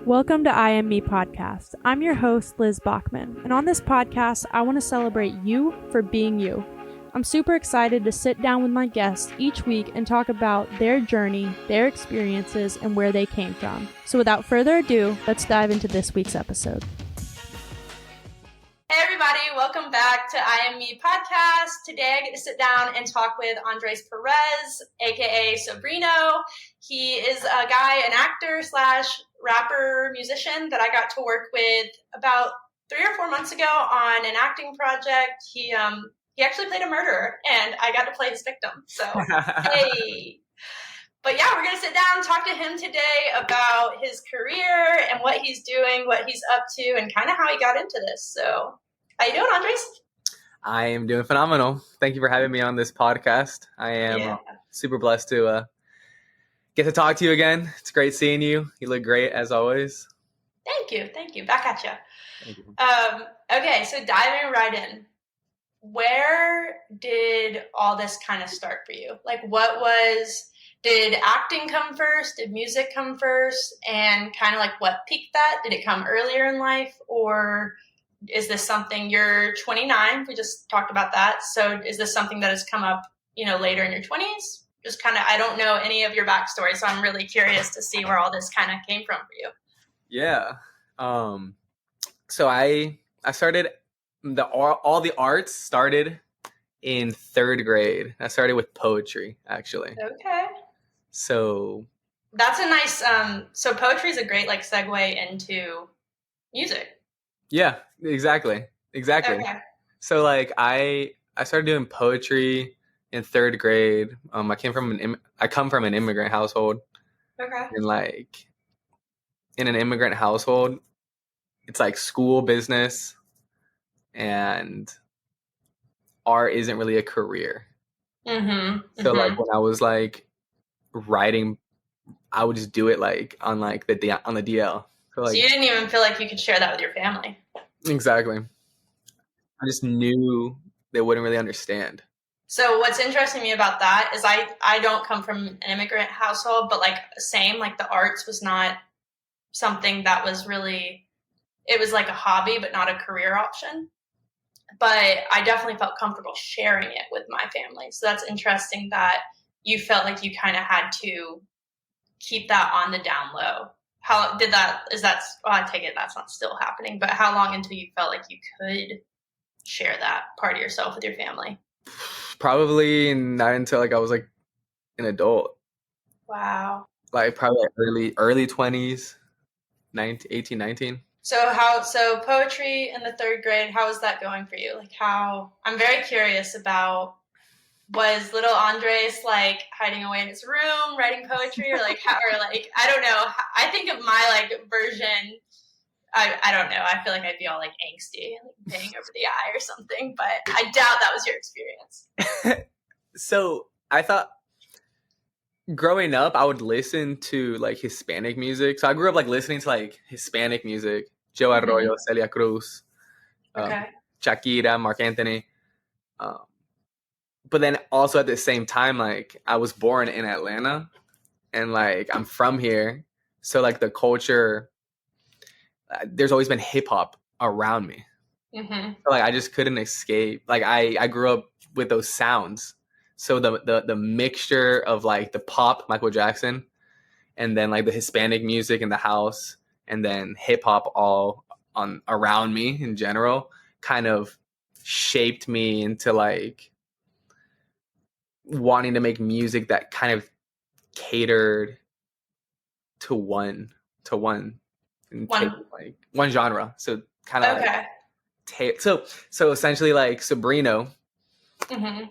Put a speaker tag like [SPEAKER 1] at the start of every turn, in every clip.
[SPEAKER 1] Welcome to I Am Me podcast. I'm your host, Liz Bachman, and on this podcast, I want to celebrate you for being you. I'm super excited to sit down with my guests each week and talk about their journey, their experiences, and where they came from. So without further ado, let's dive into this week's episode.
[SPEAKER 2] Hey everybody, welcome back to I Am Me podcast. Today I get to sit down and talk with Andres Perez, aka Sobrino. He is a guy, an actor slash rapper musician that I got to work with about 3 or 4 months ago on an acting project. He actually played a murderer and I got to play his victim. So hey. But yeah, we're going to sit down and talk to him today about his career and what he's doing, what he's up to, and kind of how he got into this. So, how you doing, Andres?
[SPEAKER 3] I am doing phenomenal. Thank you for having me on this podcast. I am super blessed to get to talk to you again. It's great seeing you. You look great, as always.
[SPEAKER 2] Thank you. Back at you.
[SPEAKER 3] Thank you.
[SPEAKER 2] Okay, so diving right in. Where did all this kind of start for you? Like, did acting come first? Did music come first? And kind of like what peaked that? Did it come earlier in life? Or is this something, you're 29, we just talked about that. So is this something that has come up, later in your 20s? Just kind of, I don't know any of your backstory, so I'm really curious to see where all this kind of came from for you.
[SPEAKER 3] Yeah. So I started, all the arts started in 3rd grade. I started with poetry, actually.
[SPEAKER 2] Okay.
[SPEAKER 3] So
[SPEAKER 2] that's a nice, so poetry is a great segue into music.
[SPEAKER 3] Yeah, exactly.
[SPEAKER 2] Okay.
[SPEAKER 3] So I started doing poetry in 3rd grade. I come from an immigrant household.
[SPEAKER 2] Okay.
[SPEAKER 3] And in an immigrant household, it's like school, business, and art isn't really a career.
[SPEAKER 2] Mm-hmm.
[SPEAKER 3] So when I was writing, I would just do it on the DL.
[SPEAKER 2] So you didn't even feel like you could share that with your family.
[SPEAKER 3] Exactly. I just knew they wouldn't really understand.
[SPEAKER 2] So what's interesting to me about that is I don't come from an immigrant household, but the arts was not something that was really, it was like a hobby, but not a career option. But I definitely felt comfortable sharing it with my family. So that's interesting that you felt like you kind of had to keep that on the down low. How did that, I take it that's not still happening, but how long until you felt like you could share that part of yourself with your family?
[SPEAKER 3] Probably not until I was an adult.
[SPEAKER 2] Wow.
[SPEAKER 3] Probably early 20s, 18, 19.
[SPEAKER 2] So poetry in the 3rd grade, how is that going for you? I'm very curious about, was little Andres hiding away in his room writing poetry or I don't know. I think of my version. I don't know. I feel like I'd be all angsty, bang over the eye or something, but I doubt that was your experience.
[SPEAKER 3] So I thought growing up, I would listen to Hispanic music. So I grew up listening to Hispanic music, Joe Arroyo, Celia Cruz, Shakira, Mark Anthony. But then also at the same time, I was born in Atlanta and I'm from here. So the culture, there's always been hip hop around me.
[SPEAKER 2] Mm-hmm.
[SPEAKER 3] So I just couldn't escape. I grew up with those sounds. So the mixture of the pop, Michael Jackson, and then the Hispanic music in the house, and then hip hop all on around me in general kind of shaped me into wanting to make music that kind of catered to one genre. So kind of so essentially Sobrino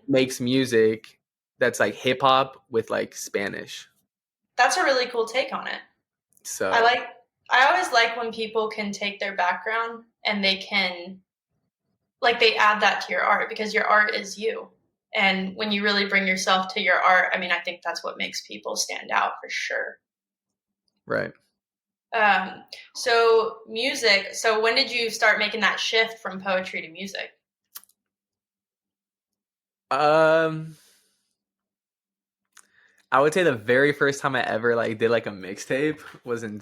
[SPEAKER 3] makes music that's hip hop with Spanish.
[SPEAKER 2] That's a really cool take on it.
[SPEAKER 3] So
[SPEAKER 2] I always like when people can take their background and they can they add that to your art, because your art is you. And when you really bring yourself to your art, I think that's what makes people stand out for sure.
[SPEAKER 3] Right.
[SPEAKER 2] So music. So when did you start making that shift from poetry to music?
[SPEAKER 3] I would say the very first time I ever did a mixtape was in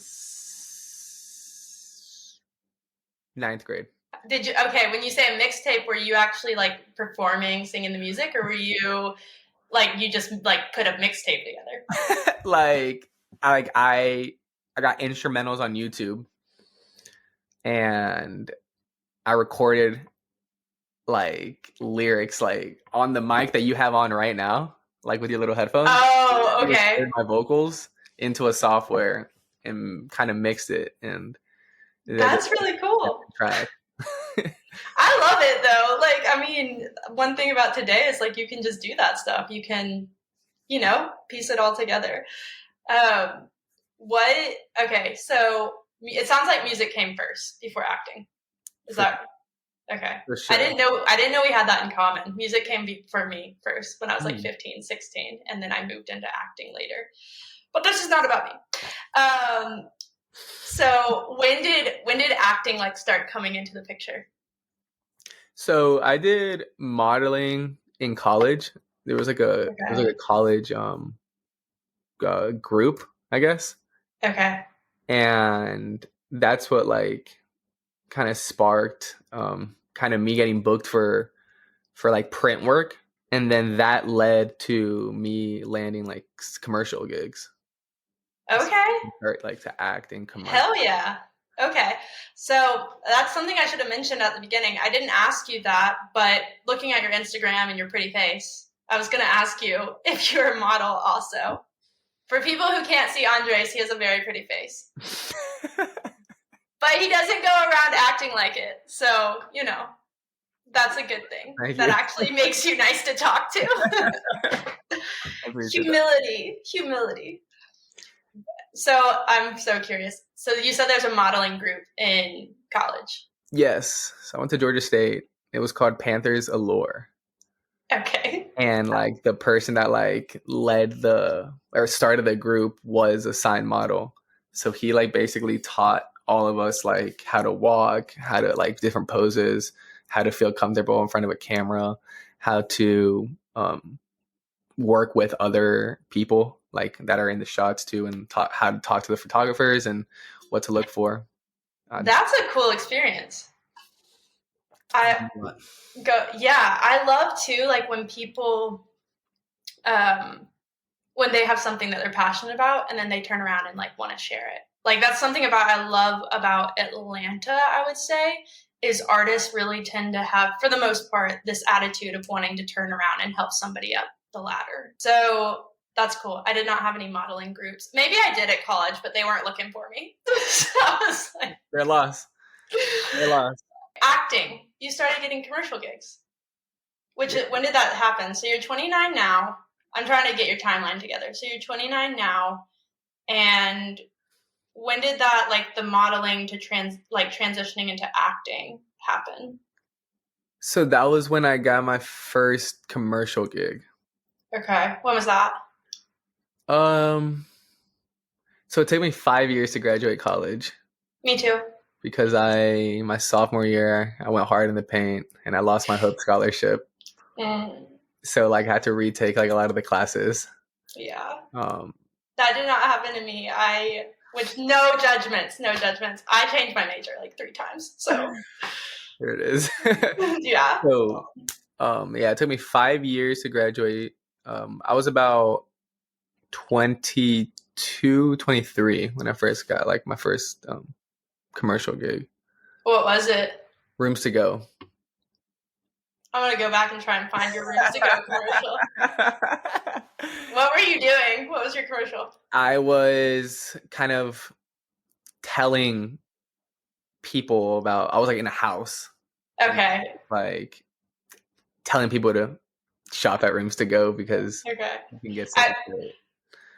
[SPEAKER 3] Ninth grade.
[SPEAKER 2] Did you, okay, when you say a mixtape, were you actually like performing, singing the music, or were you like, you just like put a mixtape together?
[SPEAKER 3] I got instrumentals on YouTube, and I recorded like lyrics like on the mic that you have on right now, like with your little headphones.
[SPEAKER 2] Oh,
[SPEAKER 3] I
[SPEAKER 2] okay.
[SPEAKER 3] recorded my vocals into a software and kind of mixed it, and
[SPEAKER 2] That's really cool.
[SPEAKER 3] Track.
[SPEAKER 2] I love it though. Like, I mean, one thing about today is like you can just do that stuff. You can, you know, piece it all together. Okay, so it sounds like music came first before acting. Is that okay?
[SPEAKER 3] For sure.
[SPEAKER 2] I didn't know we had that in common. Music came for me first when I was like 15, 16, and then I moved into acting later. But this is not about me. So when did acting like start coming into the picture?
[SPEAKER 3] So I did modeling in college. There was like a college group, I guess.
[SPEAKER 2] Okay.
[SPEAKER 3] And that's what like kind of sparked kind of me getting booked for like print work, and then that led to me landing like commercial gigs.
[SPEAKER 2] Okay.
[SPEAKER 3] Like to act in commercial.
[SPEAKER 2] Hell yeah. Okay. So that's something I should have mentioned at the beginning. I didn't ask you that, but looking at your Instagram and your pretty face, I was going to ask you if you're a model also. For people who can't see Andres, he has a very pretty face. But he doesn't go around acting like it. So, you know, that's a good thing. That actually makes you nice to talk to. Humility. So I'm so curious. So you said there's a modeling group in college.
[SPEAKER 3] Yes. So I went to Georgia State. It was called Panthers Allure.
[SPEAKER 2] Okay.
[SPEAKER 3] And like the person that like started the group was a sign model. So he like basically taught all of us like how to walk, how to like different poses, how to feel comfortable in front of a camera, how to work with other people like that are in the shots too, and how to talk to the photographers and what to look for.
[SPEAKER 2] That's a cool experience. I love too, like when people when they have something that they're passionate about and then they turn around and like want to share it. Like that's something I love about Atlanta, I would say, is artists really tend to have, for the most part, this attitude of wanting to turn around and help somebody up the ladder. So that's cool. I did not have any modeling groups. Maybe I did at college, but they weren't looking for me. So I was like,
[SPEAKER 3] they're lost.
[SPEAKER 2] Acting. You started getting commercial gigs. When did that happen? So you're 29 now. I'm trying to get your timeline together. So you're 29 now, and when did that, like the modeling to transitioning into acting happen?
[SPEAKER 3] So that was when I got my first commercial gig.
[SPEAKER 2] Okay. When was that?
[SPEAKER 3] So it took me 5 years to graduate college.
[SPEAKER 2] Me too.
[SPEAKER 3] Because my sophomore year, I went hard in the paint and I lost my Hope scholarship. So like I had to retake like a lot of the classes.
[SPEAKER 2] Yeah. That did not happen to me. Which no judgments. I changed my major like 3 times. So
[SPEAKER 3] there it is.
[SPEAKER 2] Yeah.
[SPEAKER 3] So it took me 5 years to graduate. I was about 22, 23 when I first got like my first commercial gig.
[SPEAKER 2] What was it?
[SPEAKER 3] Rooms to Go.
[SPEAKER 2] I'm going to go back and try and find your Rooms to Go commercial. What were you doing? What was your commercial?
[SPEAKER 3] I was kind of telling people about, I was like in a house.
[SPEAKER 2] Okay.
[SPEAKER 3] Like telling people to shop at Rooms to Go because you can get something great.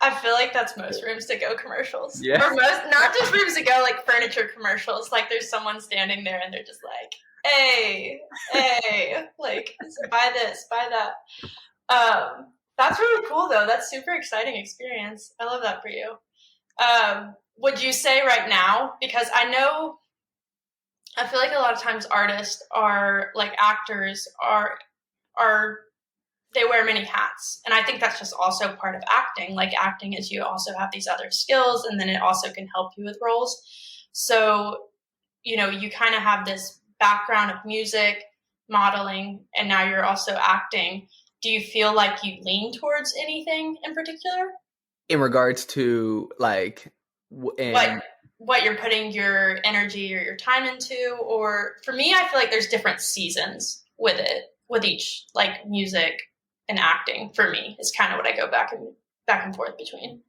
[SPEAKER 2] I feel like that's most Rooms to Go commercials.
[SPEAKER 3] Yeah.
[SPEAKER 2] Or not just Rooms to Go, like furniture commercials. Like there's someone standing there and they're just like, hey, like buy this, buy that. That's really cool though. That's super exciting experience. I love that for you. Would you say right now, because I feel like a lot of times artists are like actors are they wear many hats. And I think that's just also part of acting. Like acting is you also have these other skills and then it also can help you with roles. So, you kind of have this background of music, modeling, and now you're also acting. Do you feel like you lean towards anything in particular?
[SPEAKER 3] In regards to like,
[SPEAKER 2] what you're putting your energy or your time into? Or for me, I feel like there's different seasons with each, like music and acting. For me, is kind of what I go back and forth between.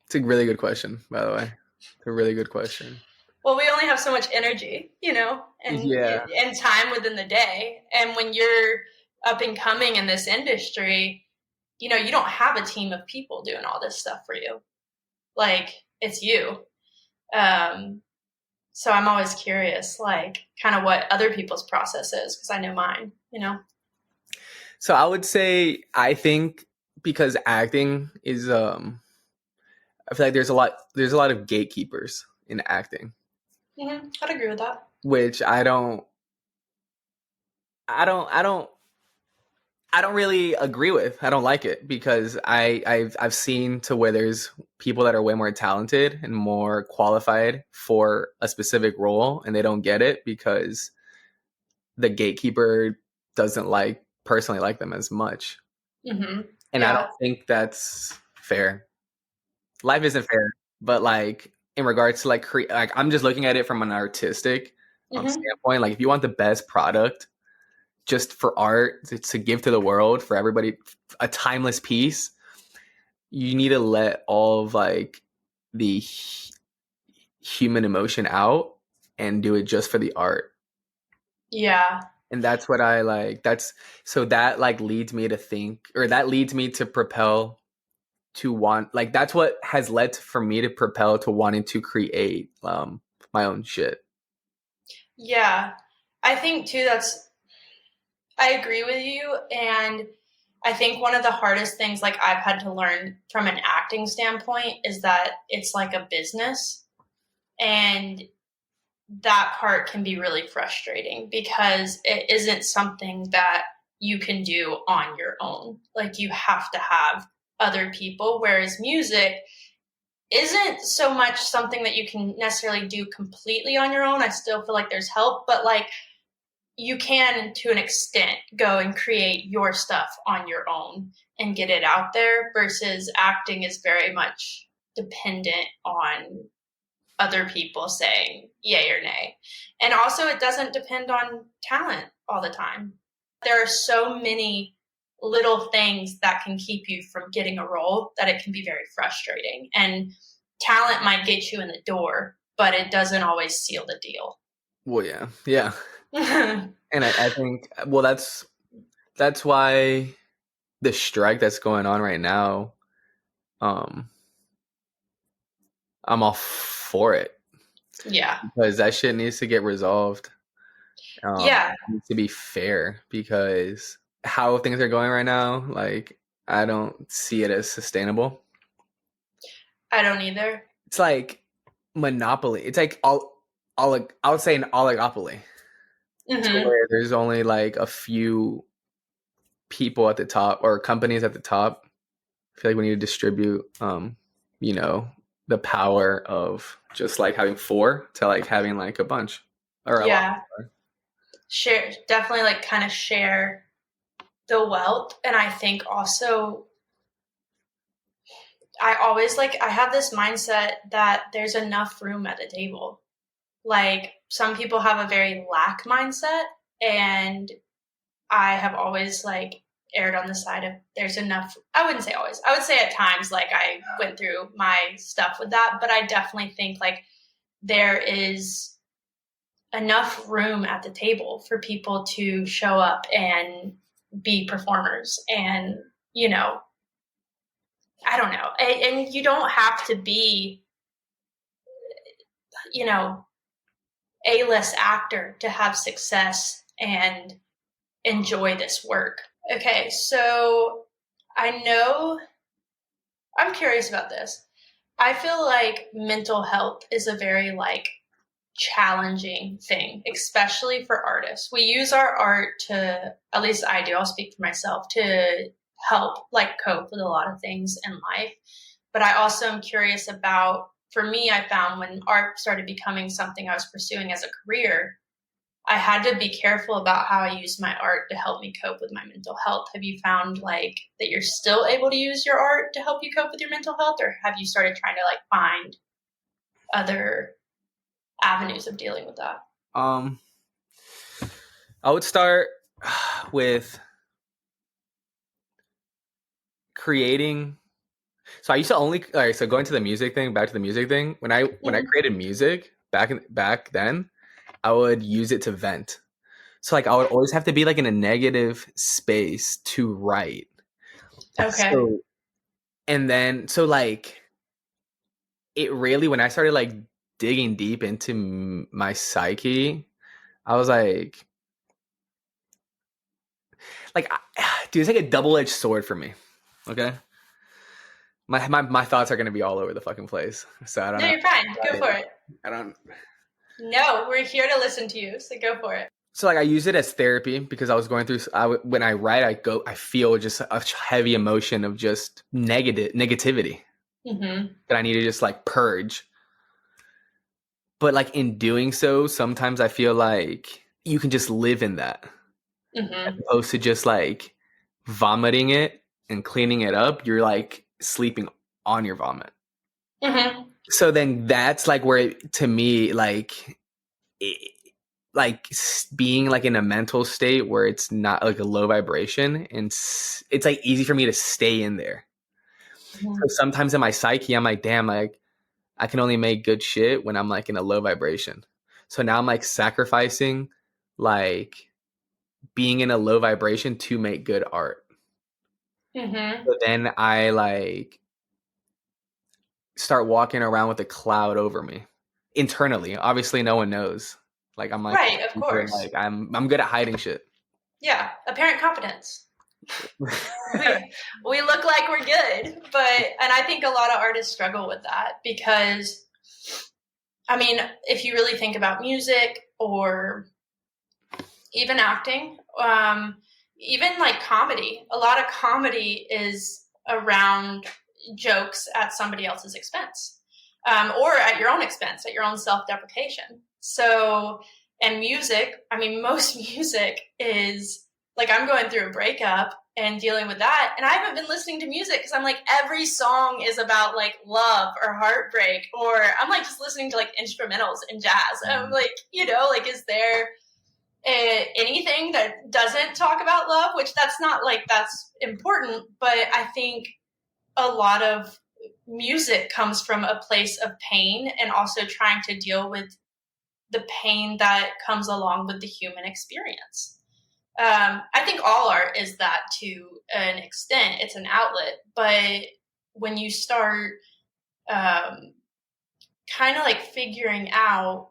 [SPEAKER 3] It's a really good question, by the way. It's a really good question.
[SPEAKER 2] Well, we only have so much energy, and time within the day. And when you're up and coming in this industry, you don't have a team of people doing all this stuff for you. Like, it's you. So I'm always curious, like, kind of what other people's process is, because I know mine,
[SPEAKER 3] So I would say, I think because acting is, I feel like there's a lot of gatekeepers in acting.
[SPEAKER 2] Mm-hmm. I'd agree with that.
[SPEAKER 3] Which I don't really agree with. I don't like it because I've seen to where there's people that are way more talented and more qualified for a specific role, and they don't get it because the gatekeeper doesn't personally like them as much.
[SPEAKER 2] Mm-hmm.
[SPEAKER 3] And yeah. I don't think that's fair. Life isn't fair, but like in regards to like I'm just looking at it from an artistic standpoint. Like if you want the best product, just for art to give to the world, for everybody, a timeless piece, you need to let all of like the human emotion out and do it just for the art.
[SPEAKER 2] Yeah.
[SPEAKER 3] And that's what I like. That leads me to think, or that leads me to propel to want, like, that's what has led for me to propel to wanting to create my own shit.
[SPEAKER 2] Yeah. I think too, I agree with you. And I think one of the hardest things like I've had to learn from an acting standpoint is that it's like a business. And that part can be really frustrating because it isn't something that you can do on your own. Like you have to have other people, whereas music isn't so much something that you can necessarily do completely on your own. I still feel like there's help, but like you can, to an extent, go and create your stuff on your own and get it out there, versus acting is very much dependent on other people saying yay or nay. And also it doesn't depend on talent all the time. There are so many little things that can keep you from getting a role that it can be very frustrating. And talent might get you in the door, but it doesn't always seal the deal.
[SPEAKER 3] Well, yeah. And I think, well, that's why the strike that's going on right now, I'm all for it.
[SPEAKER 2] Yeah.
[SPEAKER 3] Because that shit needs to get resolved. It needs to be fair, because how things are going right now, like, I don't see it as sustainable.
[SPEAKER 2] I don't either.
[SPEAKER 3] It's like monopoly. It's like I would say an oligopoly. Mm-hmm. Where there's only like a few people at the top, or companies at the top. I feel like we need to distribute, the power of just like having 4 to like having like a bunch or a lot more.
[SPEAKER 2] Definitely like kind of share the wealth. And I think also I have this mindset that there's enough room at the table. Like some people have a very lack mindset, and I have always like aired on the side of there's enough. I wouldn't say always. I would say at times like I went through my stuff with that, but I definitely think like there is enough room at the table for people to show up and be performers. And, I don't know. And you don't have to be, A-list actor to have success and enjoy this work. Okay, so I'm curious about this. I feel like mental health is a very like challenging thing, especially for artists. We use our art to, at least I do, I'll speak for myself, to help like cope with a lot of things in life. But I also am curious about, for me, I found when art started becoming something I was pursuing as a career, I had to be careful about how I used my art to help me cope with my mental health. Have you found like that you're still able to use your art to help you cope with your mental health, or have you started trying to like find other avenues of dealing with that?
[SPEAKER 3] I would start with creating. So I used to only, all right, so going to the music thing, back to the music thing. When I created music back then, I would use it to vent. So like I would always have to be like in a negative space to write.
[SPEAKER 2] Okay.
[SPEAKER 3] So, and then so like it really, when I started like digging deep into my psyche, I was like, dude, it's like a double-edged sword for me. Okay. My thoughts are gonna be all over the fucking place. So I don't know.
[SPEAKER 2] No, you're fine. Go for it.
[SPEAKER 3] I don't.
[SPEAKER 2] No, we're here to listen to you, so go for it.
[SPEAKER 3] So like I use it as therapy because I was going through. When I write, I feel just a heavy emotion of just negativity that I need to just like purge. But like in doing so, sometimes I feel like you can just live in that, as opposed to just like vomiting it and cleaning it up. You're like sleeping on your vomit. So then that's like where to me like being like in a mental state where it's not like a low vibration, and it's like easy for me to stay in there. So sometimes in my psyche I'm like, damn, like I can only make good shit when I'm like in a low vibration. So now I'm like sacrificing like being in a low vibration to make good art. So then I like start walking around with a cloud over me internally. Obviously no one knows. Like I'm like,
[SPEAKER 2] right, of course.
[SPEAKER 3] Like I'm good at hiding shit.
[SPEAKER 2] Yeah, apparent competence. we look like we're good, and I think a lot of artists struggle with that because, I mean, if you really think about music or even acting, even like comedy, a lot of comedy is around jokes at somebody else's expense, or at your own expense, at your own self-deprecation. So, and music, I mean, most music is like, I'm going through a breakup and dealing with that. And I haven't been listening to music because I'm like, every song is about like love or heartbreak, or I'm like just listening to like instrumentals and jazz. I'm like, like, is there anything that doesn't talk about love? Which that's not like, that's important. But I think a lot of music comes from a place of pain and also trying to deal with the pain that comes along with the human experience. I think all art is that to an extent. It's an outlet. But when you start kind of like figuring out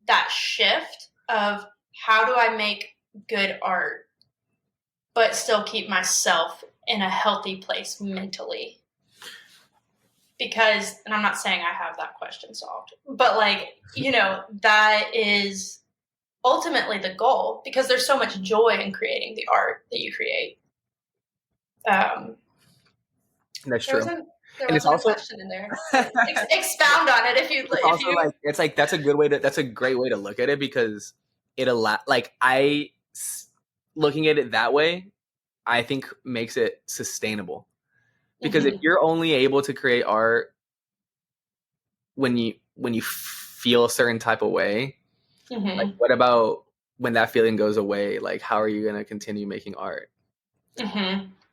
[SPEAKER 2] that shift of how do I make good art, but still keep myself in a healthy place mentally? Because, and I'm not saying I have that question solved, but like, that is ultimately the goal, because there's so much joy in creating the art that you create.
[SPEAKER 3] That's true.
[SPEAKER 2] There was a question in there. Expound on it if you.
[SPEAKER 3] Like it's like that's a great way to look at it, because it looking at it that way, I think makes it sustainable. Because if you're only able to create art when you feel a certain type of way, like what about when that feeling goes away? Like how are you going to continue making art? Do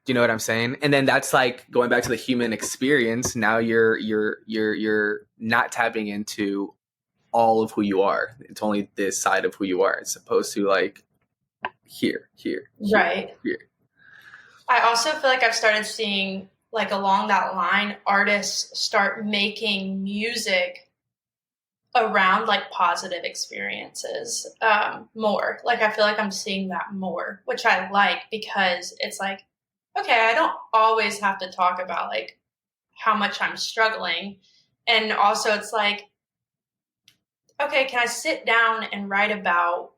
[SPEAKER 3] you know what I'm saying? And then that's like going back to the human experience. Now you're not tapping into all of who you are. It's only this side of who you are. It's supposed to like here,
[SPEAKER 2] right.
[SPEAKER 3] Here.
[SPEAKER 2] I also feel like I've started seeing, like, along that line, artists start making music around like positive experiences more. Like I feel like I'm seeing that more, which I like, because it's like, okay, I don't always have to talk about like how much I'm struggling. And also it's like, okay, can I sit down and write about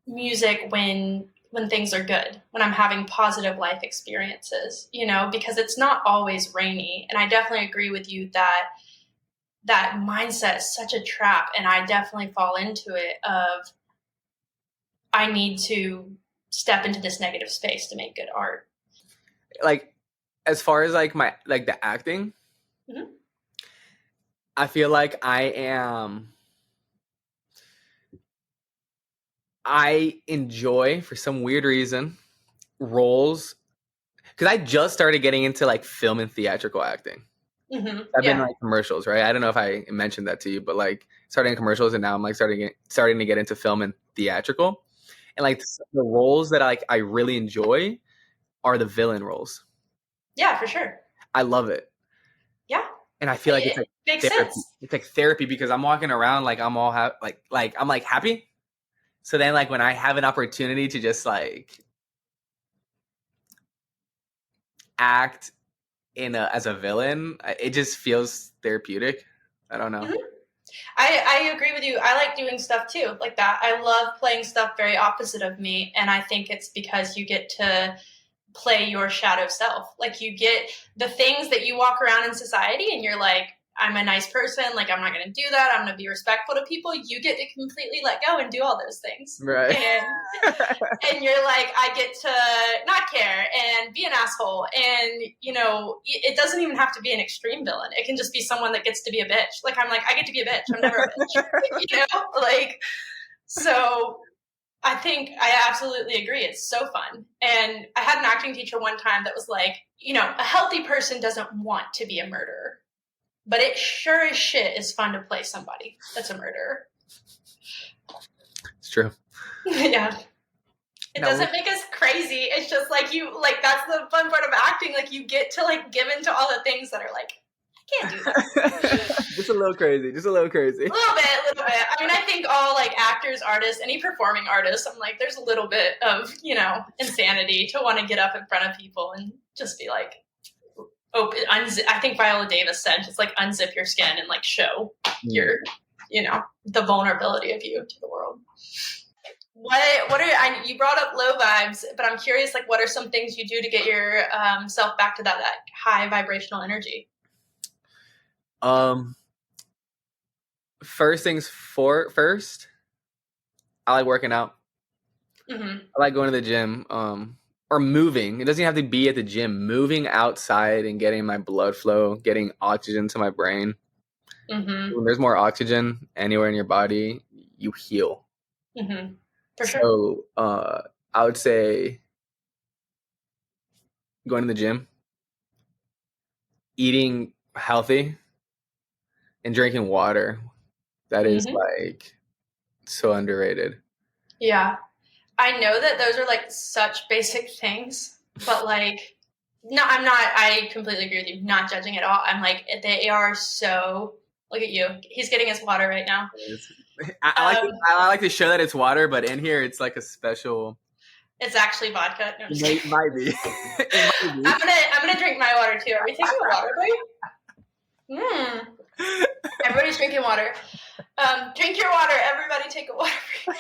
[SPEAKER 2] music when when things are good, when I'm having positive life experiences, you know, because it's not always rainy. And I definitely agree with you that that mindset is such a trap. And I definitely fall into it of, I need to step into this negative space to make good art.
[SPEAKER 3] Like, as far as like my, like the acting,
[SPEAKER 2] Mm-hmm.
[SPEAKER 3] I feel like I enjoy, for some weird reason, roles, because I just started getting into like film and theatrical acting.
[SPEAKER 2] Mm-hmm.
[SPEAKER 3] I've been like commercials, right? I don't know if I mentioned that to you, but like starting in commercials, and now I'm like starting to get into film and theatrical, and like the roles that I really enjoy are the villain roles.
[SPEAKER 2] Yeah, for sure.
[SPEAKER 3] I love it.
[SPEAKER 2] Yeah.
[SPEAKER 3] And I feel like it's like
[SPEAKER 2] makes
[SPEAKER 3] therapy.
[SPEAKER 2] sense.
[SPEAKER 3] It's like therapy because I'm walking around like I'm all like I'm like happy. So then like when I have an opportunity to just like act as a villain, it just feels therapeutic. I don't know.
[SPEAKER 2] Mm-hmm. I agree with you. I like doing stuff too, like that. I love playing stuff very opposite of me. And I think it's because you get to play your shadow self. Like you get the things that you walk around in society and you're like, I'm a nice person. Like, I'm not going to do that. I'm going to be respectful to people. You get to completely let go and do all those things.
[SPEAKER 3] Right.
[SPEAKER 2] And you're like, I get to not care and be an asshole. And, you know, it doesn't even have to be an extreme villain. It can just be someone that gets to be a bitch. Like, I'm like, I get to be a bitch. I'm never a bitch. You know, like, so I think I absolutely agree. It's so fun. And I had an acting teacher one time that was like, you know, a healthy person doesn't want to be a murderer, but it sure as shit is fun to play somebody that's a murderer.
[SPEAKER 3] It's true.
[SPEAKER 2] Yeah. It doesn't make us crazy. It's just like that's the fun part of acting. Like you get to like give into all the things that are like, I can't do that.
[SPEAKER 3] Just a little crazy. A little bit.
[SPEAKER 2] I mean, I think all like actors, artists, any performing artists, I'm like, there's a little bit of, you know, insanity to want to get up in front of people and just be like, I think Viola Davis said, just like unzip your skin and like show your, you know, the vulnerability of you to the world. You brought up low vibes, but I'm curious, like, what are some things you do to get your self back to that high vibrational energy?
[SPEAKER 3] First things first, I like working out.
[SPEAKER 2] Mm-hmm.
[SPEAKER 3] I like going to the gym, or moving. It doesn't have to be at the gym. Moving outside and getting my blood flow, getting oxygen to my brain.
[SPEAKER 2] Mm-hmm.
[SPEAKER 3] When there's more oxygen anywhere in your body, you heal.
[SPEAKER 2] Mm-hmm. For sure.
[SPEAKER 3] So I would say going to the gym, eating healthy, and drinking water. That is like so underrated.
[SPEAKER 2] Yeah. I know that those are like such basic things, but like, no, I completely agree with you. Not judging at all. I'm like, they are so, look at you. He's getting his water right now.
[SPEAKER 3] I like to show that it's water, but in here it's like a special.
[SPEAKER 2] It's actually vodka. No,
[SPEAKER 3] It might be.
[SPEAKER 2] I'm gonna drink my water too. Are we taking a water break? Everybody's drinking water. Drink your water. Everybody take a water break.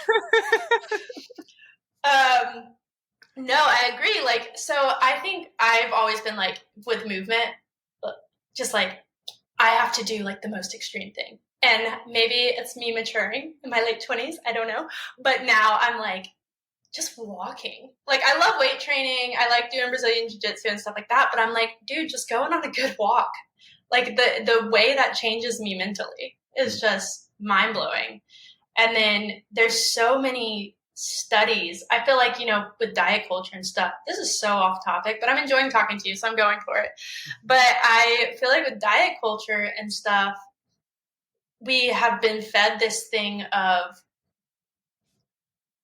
[SPEAKER 2] No, I agree. Like, so I think I've always been like with movement, just like I have to do like the most extreme thing. And maybe it's me maturing in my late 20s. I don't know. But now I'm like, just walking. Like, I love weight training. I like doing Brazilian jiu-jitsu and stuff like that. But I'm like, dude, just going on a good walk. Like, the way that changes me mentally is just mind-blowing. And then there's so many studies. I feel like, you know, with diet culture and stuff, this is so off topic, but I'm enjoying talking to you, so I'm going for it. But I feel like with diet culture and stuff, we have been fed this thing of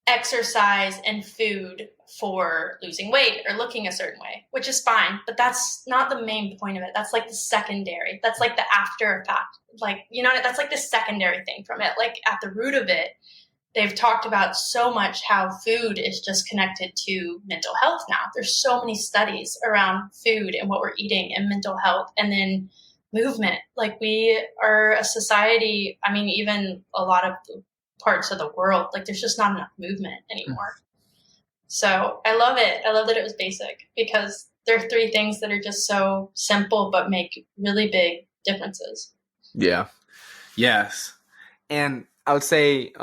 [SPEAKER 2] exercise and food for losing weight or looking a certain way, which is fine, but that's not the main point of it. That's like the secondary. That's like the after effect. Like, you know, that's like the secondary thing from it. Like at the root of it, they've talked about so much how food is just connected to mental health now. There's so many studies around food and what we're eating and mental health, and then movement. Like, we are a society, I mean, even a lot of parts of the world, like there's just not enough movement anymore. So I love it. I love that it was basic because there are 3 things that are just so simple but make really big differences.
[SPEAKER 3] Yeah. Yes. And I would say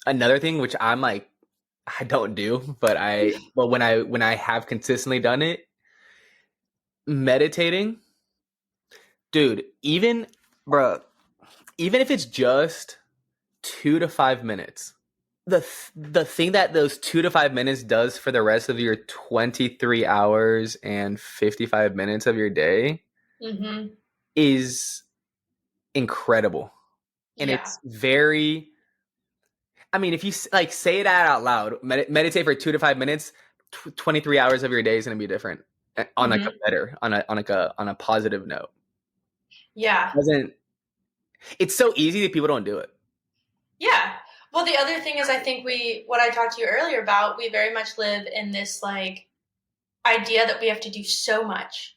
[SPEAKER 3] another thing which I'm like I don't do, but when I have consistently done it, meditating, dude, even if it's just 2 to 5 minutes, the thing that those 2 to 5 minutes does for the rest of your 23 hours and 55 minutes of your day
[SPEAKER 2] Mm-hmm.
[SPEAKER 3] is incredible. And
[SPEAKER 2] Yeah.
[SPEAKER 3] it's very, I mean, if you like say that out loud, meditate for 2 to 5 minutes, 23 hours of your day is going to be different on like a better, on a positive note.
[SPEAKER 2] Yeah.
[SPEAKER 3] It's so easy that people don't do it.
[SPEAKER 2] Yeah. Well, the other thing is, I think what I talked to you earlier about, we very much live in this like idea that we have to do so much,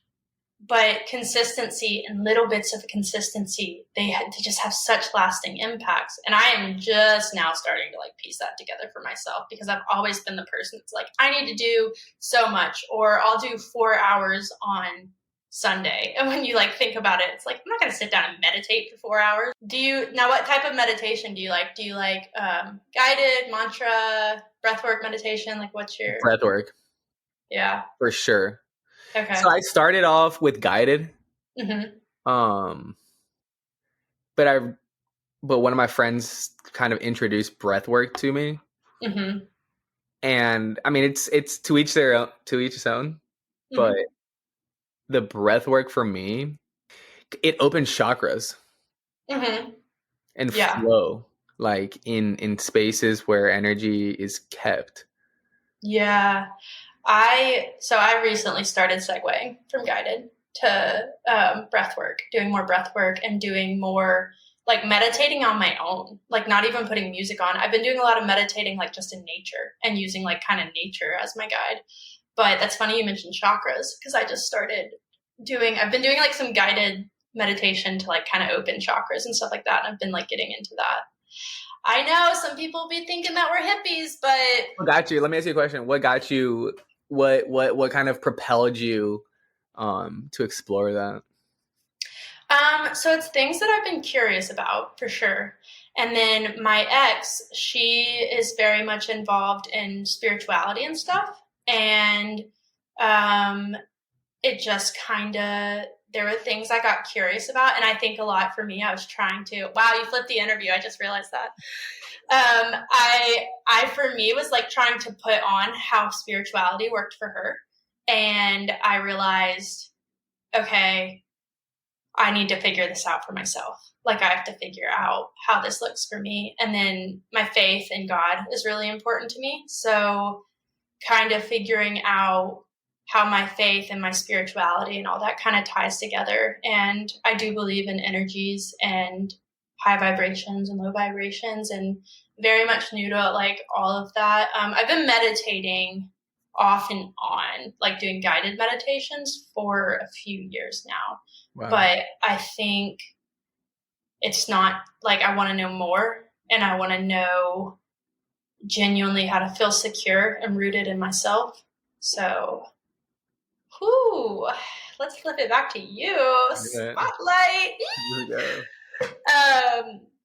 [SPEAKER 2] but consistency and little bits of consistency, they just have such lasting impacts. And I am just now starting to like piece that together for myself because I've always been the person that's like, I need to do so much, or I'll do 4 hours on Sunday. And when you like think about it, it's like, I'm not going to sit down and meditate for 4 hours. Now what type of meditation do you like? Do you like guided, mantra, breathwork meditation? Like what's your
[SPEAKER 3] Breathwork.
[SPEAKER 2] Yeah.
[SPEAKER 3] For sure.
[SPEAKER 2] Okay.
[SPEAKER 3] So I started off with guided.
[SPEAKER 2] Mm-hmm.
[SPEAKER 3] But one of my friends kind of introduced breathwork to me.
[SPEAKER 2] Mm-hmm.
[SPEAKER 3] And I mean it's to each their own, to each his own.
[SPEAKER 2] Mm-hmm.
[SPEAKER 3] But the breathwork for me, it opens chakras.
[SPEAKER 2] Mm-hmm.
[SPEAKER 3] And flow, like in spaces where energy is kept.
[SPEAKER 2] Yeah. I recently started segueing from guided to breath work, doing more breath work and doing more like meditating on my own, like not even putting music on. I've been doing a lot of meditating like just in nature and using like kind of nature as my guide. But that's funny you mentioned chakras because I've been doing like some guided meditation to like kind of open chakras and stuff like that. And I've been like getting into that. I know some people will be thinking that we're hippies, but
[SPEAKER 3] what got you? Let me ask you a question. What got you? What kind of propelled you to explore that?
[SPEAKER 2] So it's things that I've been curious about for sure. And then my ex, she is very much involved in spirituality and stuff. And it just kind of, there were things I got curious about. And I think a lot for me, I was trying to, wow, you flipped the interview. I just realized that. I for me was like trying to put on how spirituality worked for her. And I realized, okay, I need to figure this out for myself. Like I have to figure out how this looks for me. And then my faith in God is really important to me. So kind of figuring out how my faith and my spirituality and all that kind of ties together. And I do believe in energies and high vibrations and low vibrations and very much new to like all of that. I've been meditating off and on, like doing guided meditations for a few years now. Wow. But I think it's not like I want to know more and I want to know genuinely how to feel secure and rooted in myself. So, let's flip it back to you. Spotlight.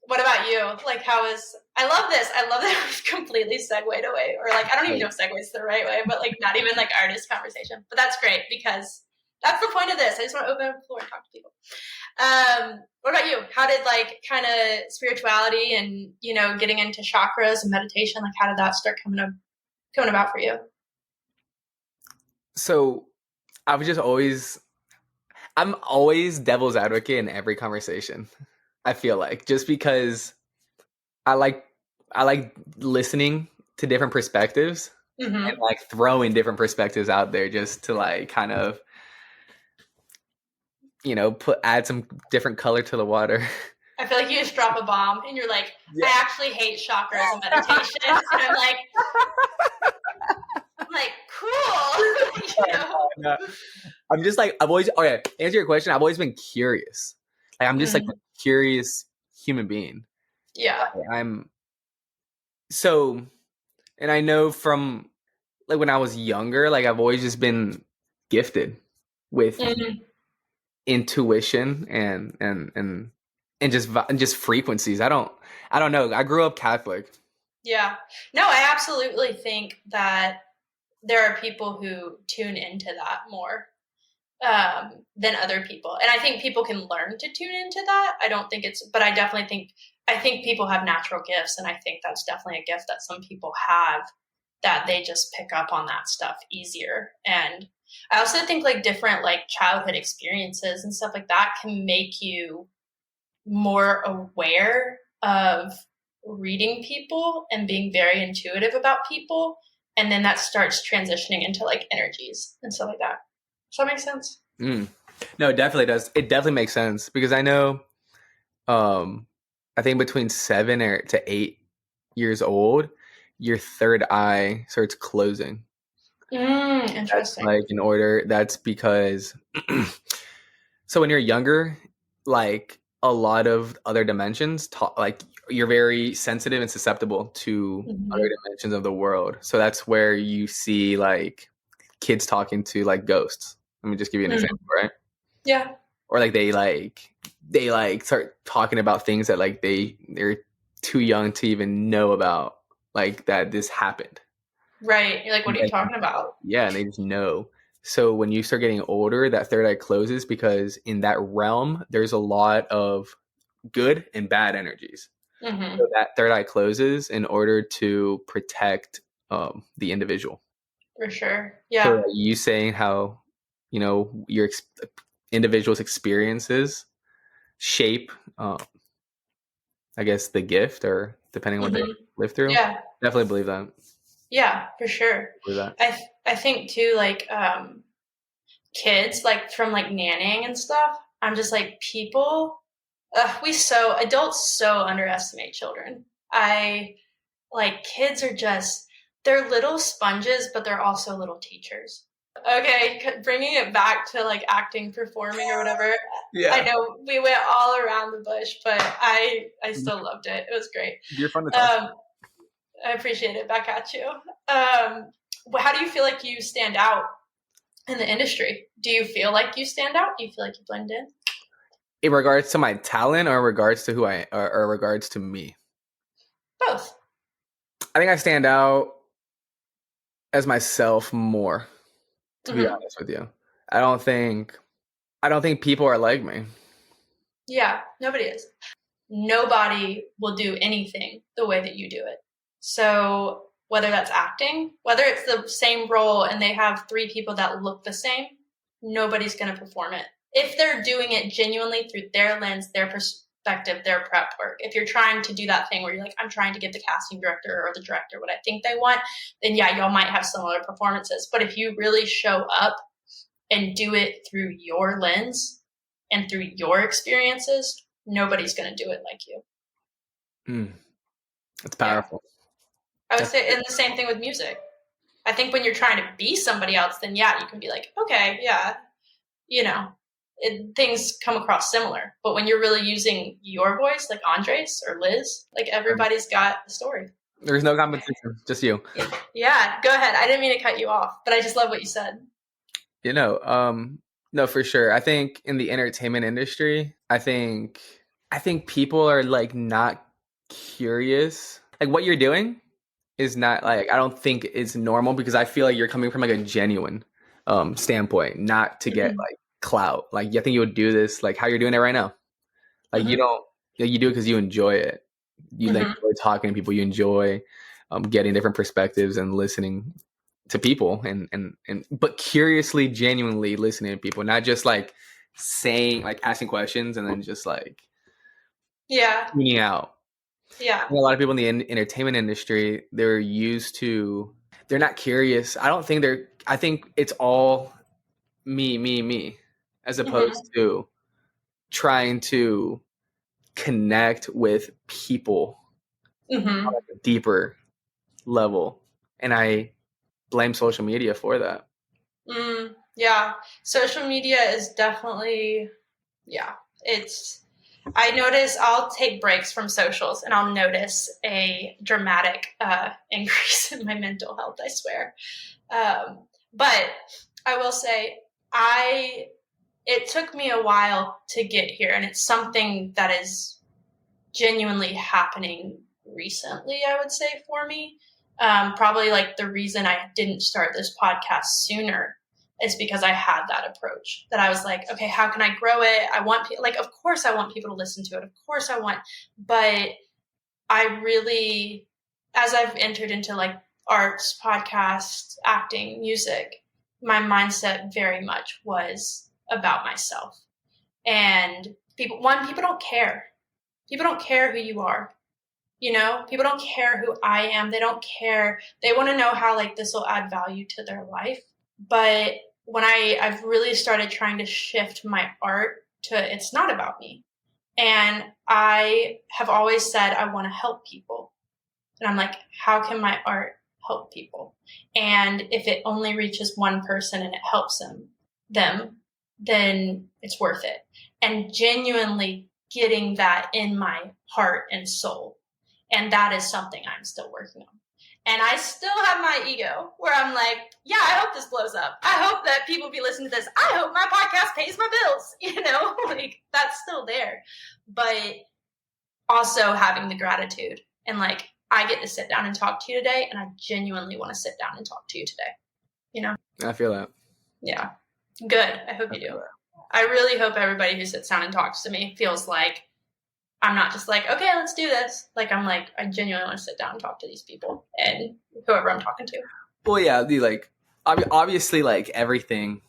[SPEAKER 2] What about you? Like, I love this. I love that we've completely segued away. Or like, I don't even know if segue is the right way, but like not even like artist conversation. But that's great because that's the point of this. I just want to open up the floor and talk to people. What about you? How did like kind of spirituality and, you know, getting into chakras and meditation, like how did that start coming about for you?
[SPEAKER 3] So I'm always devil's advocate in every conversation. I feel like just because I like listening to different perspectives and like throwing different perspectives out there just to like kind of, you know, add some different color to the water.
[SPEAKER 2] I feel like you just drop a bomb and you're like, yeah. I actually hate chakras and meditation. And I'm like, cool. You know?
[SPEAKER 3] No. I'm just like, okay, answer your question. I've always been curious. Like, I'm just like a curious human being.
[SPEAKER 2] Yeah.
[SPEAKER 3] And I know from like when I was younger, like I've always just been gifted with intuition and just frequencies. I don't know. I grew up Catholic.
[SPEAKER 2] Yeah. No, I absolutely think that there are people who tune into that more than other people. And I think people can learn to tune into that. But I think people have natural gifts. And I think that's definitely a gift that some people have, that they just pick up on that stuff easier. And I also think like different like childhood experiences and stuff like that can make you more aware of reading people and being very intuitive about people. And then that starts transitioning into like energies and stuff like that. Does that make sense?
[SPEAKER 3] No, it definitely does. It definitely makes sense because I know, I think between 7 to 8 years old, your third eye starts closing.
[SPEAKER 2] Interesting.
[SPEAKER 3] That's like in order. That's because, so when you're younger, like a lot of other dimensions, like you're very sensitive and susceptible to other dimensions of the world. So that's where you see like kids talking to like ghosts. Let me just give you an example, right?
[SPEAKER 2] Yeah.
[SPEAKER 3] Or like they start talking about things that like they're too young to even know about, like that this happened.
[SPEAKER 2] Right. You're like, what are you talking about?
[SPEAKER 3] Yeah, and they just know. So when you start getting older, that third eye closes because in that realm, there's a lot of good and bad energies. So that third eye closes in order to protect the individual.
[SPEAKER 2] For sure. Yeah.
[SPEAKER 3] So you saying how, your individual's experiences shape, I guess, the gift, or depending on what they live through.
[SPEAKER 2] Yeah.
[SPEAKER 3] Definitely believe that.
[SPEAKER 2] Yeah, for sure.
[SPEAKER 3] Believe that.
[SPEAKER 2] I think too, like kids, like from like nannying and stuff, I'm just like, people, adults so underestimate children. Kids are just, they're little sponges, but they're also little teachers. Okay, bringing it back to like acting, performing, or whatever. Yeah. I know we went all around the bush, but I still loved it. It was great.
[SPEAKER 3] You're fun to talk.
[SPEAKER 2] I appreciate it. Back at you. How do you feel like you stand out in the industry? Do you feel like you stand out? Do you feel like you blend in?
[SPEAKER 3] In regards to my talent, or in regards to or regards to me?
[SPEAKER 2] Both.
[SPEAKER 3] I think I stand out as myself more, to be honest with you. I don't think people are like me.
[SPEAKER 2] Yeah, nobody is. Nobody will do anything the way that you do it. So whether that's acting, whether it's the same role and they have 3 people that look the same, nobody's going to perform it. If they're doing it genuinely through their lens, their perspective, their prep work. If you're trying to do that thing where you're like, I'm trying to give the casting director or the director what I think they want, then yeah, y'all might have similar performances. But if you really show up and do it through your lens and through your experiences, nobody's going to do it like you.
[SPEAKER 3] That's powerful.
[SPEAKER 2] Yeah. I would say, and the same thing with music. I think when you're trying to be somebody else, then yeah, you can be like, okay, yeah, things come across similar. But when you're really using your voice, like Andres or Liz, like everybody's got a story.
[SPEAKER 3] There's no competition, just you.
[SPEAKER 2] Yeah, go ahead. I didn't mean to cut you off, but I just love what you said.
[SPEAKER 3] No, for sure. I think in the entertainment industry, I think people are like not curious. Like what you're doing is not like, I don't think it's normal, because I feel like you're coming from like a genuine standpoint, not to get like clout. Like I think you would do this like how you're doing it right now. Like you don't, you do it because you enjoy it. You like enjoy talking to people. You enjoy getting different perspectives and listening to people, but curiously, genuinely listening to people, not just like saying, like asking questions and then just like tuning out.
[SPEAKER 2] Yeah.
[SPEAKER 3] A lot of people in the entertainment industry, they're not curious. I think it's all me, as opposed to trying to connect with people on a deeper level. And I blame social media for that.
[SPEAKER 2] Yeah. Social media is definitely, I notice I'll take breaks from socials and I'll notice a dramatic increase in my mental health, I swear. But I will say, it took me a while to get here, and it's something that is genuinely happening recently, I would say, for me. Probably like the reason I didn't start this podcast sooner is because I had that approach, that I was like, okay, how can I grow it? I want of course I want people to listen to it. Of course I want, but I really, as I've entered into like arts, podcasts, acting, music, my mindset very much was about myself. And people don't care. People don't care who you are. You know, people don't care who I am. They don't care. They want to know how like this will add value to their life. But when I've really started trying to shift my art to, it's not about me. And I have always said, I want to help people. And I'm like, how can my art help people? And if it only reaches one person and it helps them, then it's worth it. And genuinely getting that in my heart and soul. And that is something I'm still working on. And I still have my ego where I'm like, yeah, I hope this blows up. I hope that people be listening to this. I hope my podcast pays my bills. You know, like that's still there. But also having the gratitude and like, I get to sit down and talk to you today. And I genuinely want to sit down and talk to you today. You know?
[SPEAKER 3] I feel that.
[SPEAKER 2] Yeah. Good. I hope you do. I really hope everybody who sits down and talks to me feels like I'm not just like, okay, let's do this. Like, I'm like, I genuinely want to sit down and talk to these people and whoever I'm talking to.
[SPEAKER 3] Well, yeah, like, obviously, like, everything,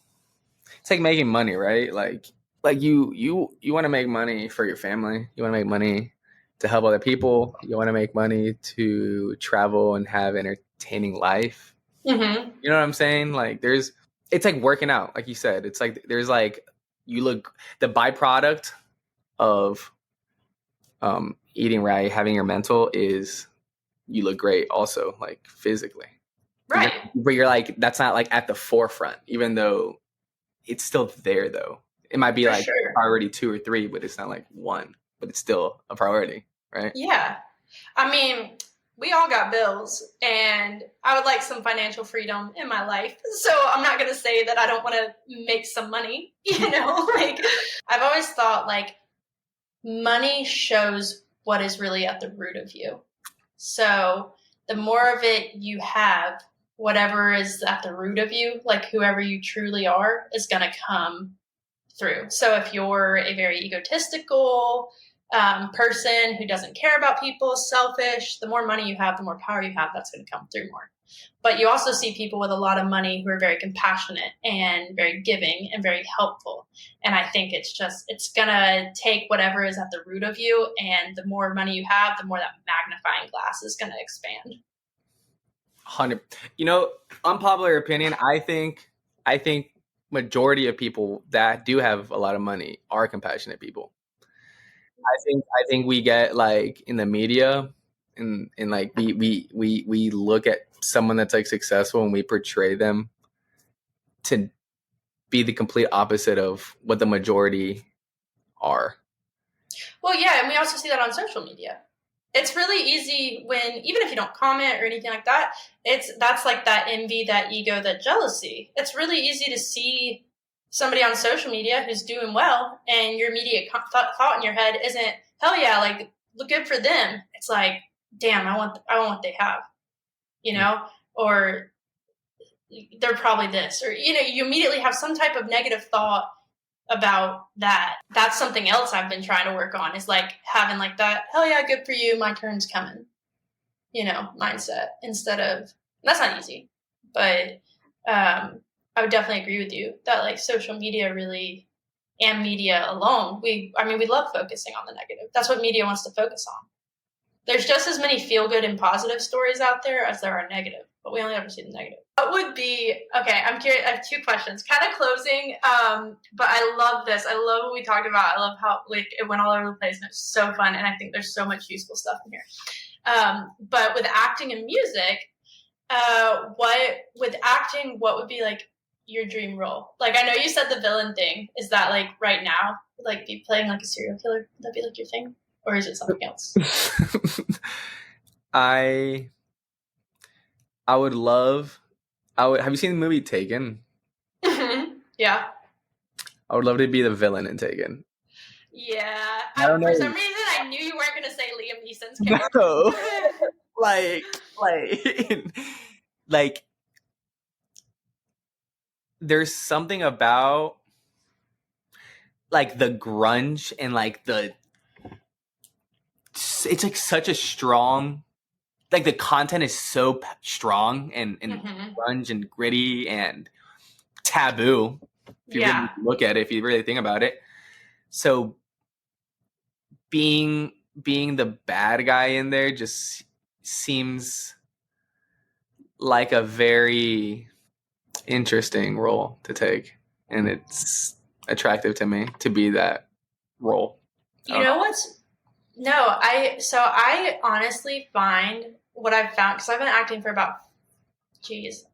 [SPEAKER 3] it's like making money, right? Like you want to make money for your family. You want to make money to help other people. You want to make money to travel and have entertaining life.
[SPEAKER 2] Mm-hmm.
[SPEAKER 3] You know what I'm saying? Like, it's like working out, like you said. It's like, there's like, the byproduct of eating right, having your mental is you look great also, like physically.
[SPEAKER 2] Right.
[SPEAKER 3] But you're like, that's not like at the forefront, even though it's still there though. It might be like priority 2 or 3, but it's not like 1, but it's still a priority, right?
[SPEAKER 2] Yeah. I mean, we all got bills and I would like some financial freedom in my life. So I'm not going to say that I don't want to make some money, you know, like I've always thought like money shows what is really at the root of you. So the more of it you have, whatever is at the root of you, like whoever you truly are, is going to come through. So if you're a very egotistical person who doesn't care about people, selfish, the more money you have, the more power you have, that's going to come through more. But you also see people with a lot of money who are very compassionate and very giving and very helpful. And I think it's going to take whatever is at the root of you. And the more money you have, the more that magnifying glass is going to expand.
[SPEAKER 3] 100. You know, unpopular opinion, I think majority of people that do have a lot of money are compassionate people. I think we get like in the media and like we look at someone that's like successful and we portray them to be the complete opposite of what the majority are.
[SPEAKER 2] Well, yeah, and we also see that on social media. It's really easy when, even if you don't comment or anything like that, that's like that envy, that ego, that jealousy. It's really easy to see somebody on social media who's doing well and your immediate thought in your head isn't, hell yeah, like look good for them. It's like, damn, I want what they have, you know, or they're probably this, or, you know, you immediately have some type of negative thought about that. That's something else I've been trying to work on, is like having like that, hell yeah, good for you, my turn's coming, you know, mindset, instead of, that's not easy, but I would definitely agree with you that like social media really, and media alone, we love focusing on the negative. That's what media wants to focus on. There's just as many feel good and positive stories out there as there are negative, but we only ever see the negative. What would be, okay, I'm curious, I have 2 questions, kind of closing, but I love this. I love what we talked about. I love how like it went all over the place and it was so fun. And I think there's so much useful stuff in here. But with acting and music, what would be like your dream role? Like, I know you said the villain thing. Is that like right now, like be playing like a serial killer? Would that be like your thing, or is it something else?
[SPEAKER 3] I would love. Have you seen the movie Taken?
[SPEAKER 2] Yeah.
[SPEAKER 3] I would love to be the villain in Taken.
[SPEAKER 2] Yeah.
[SPEAKER 3] I don't know.
[SPEAKER 2] For some reason, I knew you weren't going to say Liam Neeson's character.
[SPEAKER 3] No. like, there's something about like the grunge and like it's like such a strong, like the content is so strong and grunge and gritty and taboo. If you really look at it, if you really think about it. So being the bad guy in there just seems like a very interesting role to take, and it's attractive to me to be that role.
[SPEAKER 2] You know what's I honestly find what I've found, because I've been acting for about,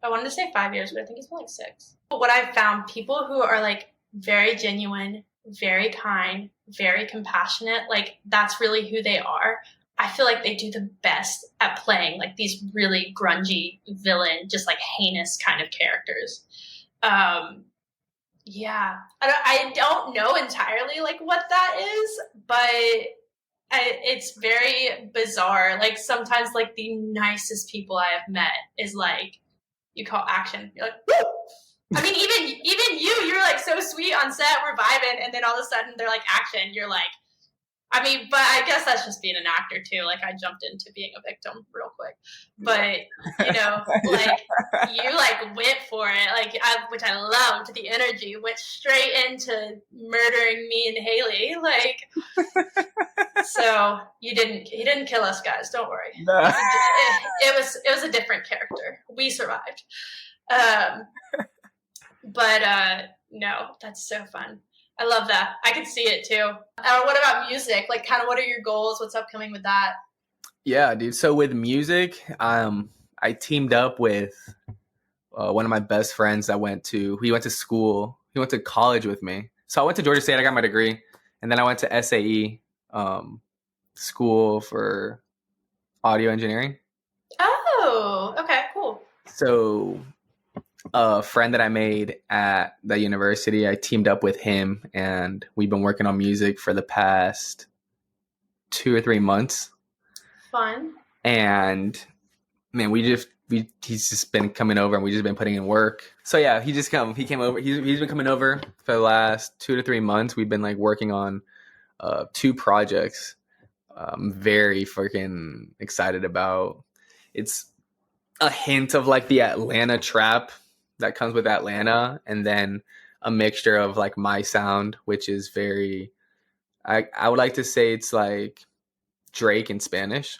[SPEAKER 2] I wanted to say 5 years, but I think it's been like 6. But what I've found, people who are like very genuine, very kind, very compassionate, like that's really who they are. I feel like they do the best at playing like these really grungy villain, just like heinous kind of characters. Yeah, I don't know entirely like what that is, but it's very bizarre. Like sometimes like the nicest people I have met is like, you call action, you're like, woo! I mean, even you're like so sweet on set, we're vibing, and then all of a sudden they're like action, you're like, I mean, but I guess that's just being an actor too. Like I jumped into being a victim real quick, but you know, like you like went for it, like which I loved the energy. Went straight into murdering me and Haley, like. So he didn't kill us, guys. Don't worry. No. It was a different character. We survived. But no, that's so fun. I love that. I could see it too. What about music? Like, kind of, what are your goals? What's upcoming with that?
[SPEAKER 3] Yeah, dude. So with music, I teamed up with one of my best friends that went to college with me. So I went to Georgia State. I got my degree, and then I went to SAE, school for audio engineering.
[SPEAKER 2] Oh, okay, cool.
[SPEAKER 3] So a friend that I made at the university, I teamed up with him, and we've been working on music for the past 2 or 3 months.
[SPEAKER 2] Fun.
[SPEAKER 3] And man, he's just been coming over, and we've just been putting in work. So yeah, he came over. He's been coming over for the last 2 to 3 months. We've been like working on 2 projects. I'm very freaking excited about. It's a hint of like the Atlanta trap that comes with Atlanta, and then a mixture of like my sound, which is very, I would like to say it's like Drake in Spanish.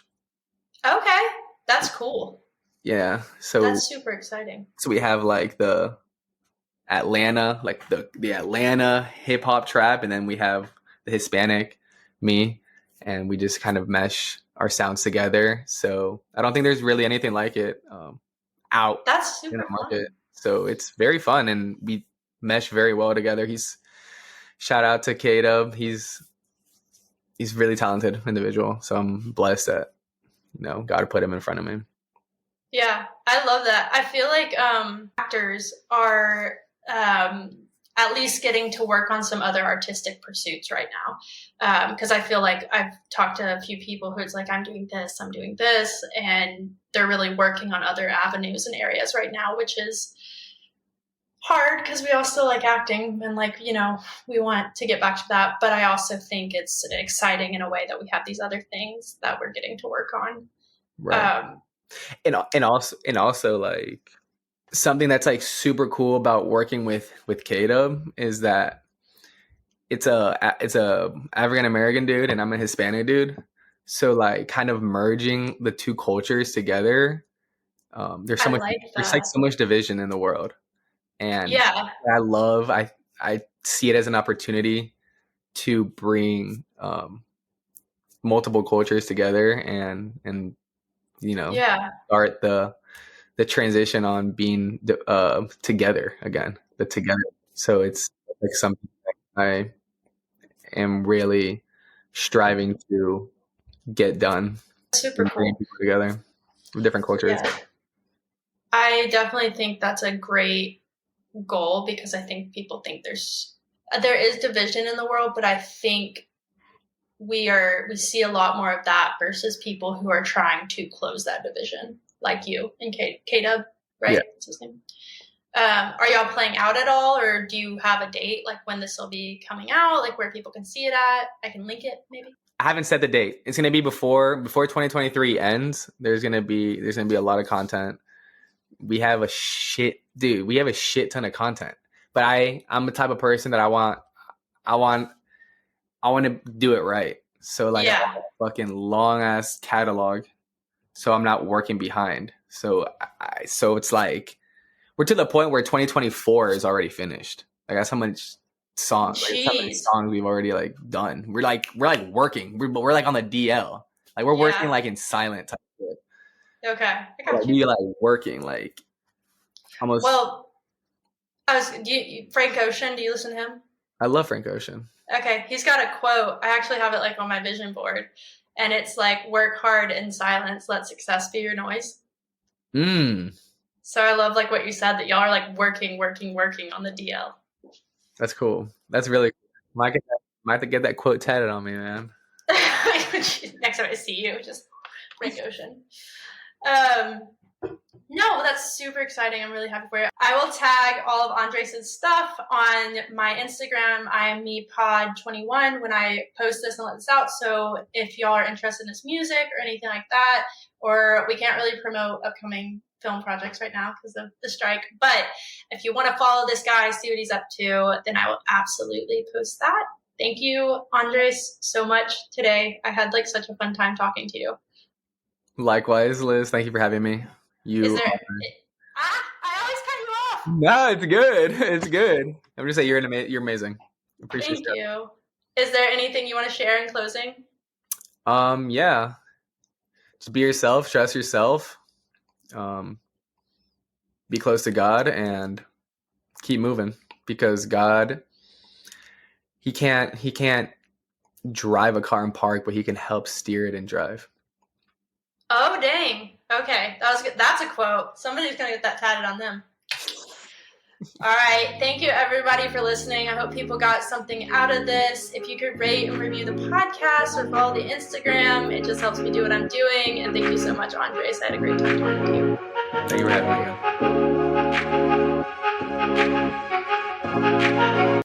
[SPEAKER 2] Okay, that's cool.
[SPEAKER 3] Yeah, so
[SPEAKER 2] that's super exciting.
[SPEAKER 3] So we have like the Atlanta, like the Atlanta hip hop trap, and then we have the Hispanic me, and we just kind of mesh our sounds together. So I don't think there's really anything like it out.
[SPEAKER 2] That's super
[SPEAKER 3] in the market.
[SPEAKER 2] Fun.
[SPEAKER 3] So it's very fun, and we mesh very well together. Shout out to K-Dub. He's really talented individual. So I'm blessed that, God put him in front of me.
[SPEAKER 2] Yeah, I love that. I feel like actors are at least getting to work on some other artistic pursuits right now. Because I feel like I've talked to a few people who it's like, I'm doing this, and they're really working on other avenues and areas right now, which is hard because we all still like acting and like, we want to get back to that. But I also think it's exciting in a way that we have these other things that we're getting to work on.
[SPEAKER 3] Right. And also like something that's like super cool about working with K-Dub is that it's a African American dude and I'm a Hispanic dude. So like kind of merging the 2 cultures together. There's so much division in the world. And
[SPEAKER 2] yeah,
[SPEAKER 3] I see it as an opportunity to bring multiple cultures together and start the the transition on being together again, the together. So it's like something that I am really striving to get done.
[SPEAKER 2] Super
[SPEAKER 3] and bring
[SPEAKER 2] cool.
[SPEAKER 3] people together with different cultures.
[SPEAKER 2] Yeah. I definitely think that's a great goal, because I think people think there is division in the world, but I think we see a lot more of that versus people who are trying to close that division, like you and K-Dub, right?
[SPEAKER 3] Yeah.
[SPEAKER 2] That's his name. Are y'all playing out at all, or do you have a date, like when this will be coming out, like where people can see it at? I can link it maybe.
[SPEAKER 3] I haven't set the date. It's gonna be before 2023 ends. There's gonna be a lot of content. We have a shit ton of content. But I'm the type of person that I want to do it right. So like,
[SPEAKER 2] Yeah.
[SPEAKER 3] I have a fucking long ass catalog, so I'm not working behind. So it's like we're to the point where 2024 is already finished. Like that's how much songs, like, how many songs we've already like done. We're working. We're like on the DL. Like we're working like in silent type of shit.
[SPEAKER 2] Okay, I got you.
[SPEAKER 3] We like working like almost.
[SPEAKER 2] Well, Frank Ocean. Do you listen to him?
[SPEAKER 3] I love Frank Ocean.
[SPEAKER 2] Okay, he's got a quote. I actually have it like on my vision board, and it's like, "Work hard in silence. Let success be your noise." So I love like what you said, that y'all are like working on the DL.
[SPEAKER 3] That's cool. That's really cool. Might have to get that quote tatted on me, man.
[SPEAKER 2] Next time I see you, just Frank Ocean. No, that's super exciting. I'm really happy for you. I will tag all of Andres' stuff on my Instagram, IamMePod21, when I post this and let this out. So if y'all are interested in his music or anything like that, or we can't really promote upcoming film projects right now because of the strike, but if you want to follow this guy, see what he's up to, then I will absolutely post that. Thank you, Andres, so much today. I had like such a fun time talking to you.
[SPEAKER 3] Likewise, Liz. Thank you for having me. I
[SPEAKER 2] always cut you off.
[SPEAKER 3] No, it's good. It's good. I'm just saying you're amazing. Appreciate
[SPEAKER 2] Thank you. Is there anything you want to share in closing?
[SPEAKER 3] Yeah. Just be yourself. Trust yourself. Be close to God and keep moving, because God, he can't drive a car and park, but he can help steer it and drive.
[SPEAKER 2] Oh, dang. Okay, that was good. That's a quote. Somebody's going to get that tatted on them. All right. Thank you, everybody, for listening. I hope people got something out of this. If you could rate and review the podcast or follow the Instagram, it just helps me do what I'm doing. And thank you so much, Andres. I had a great time talking to you.
[SPEAKER 3] Thank you for having me again.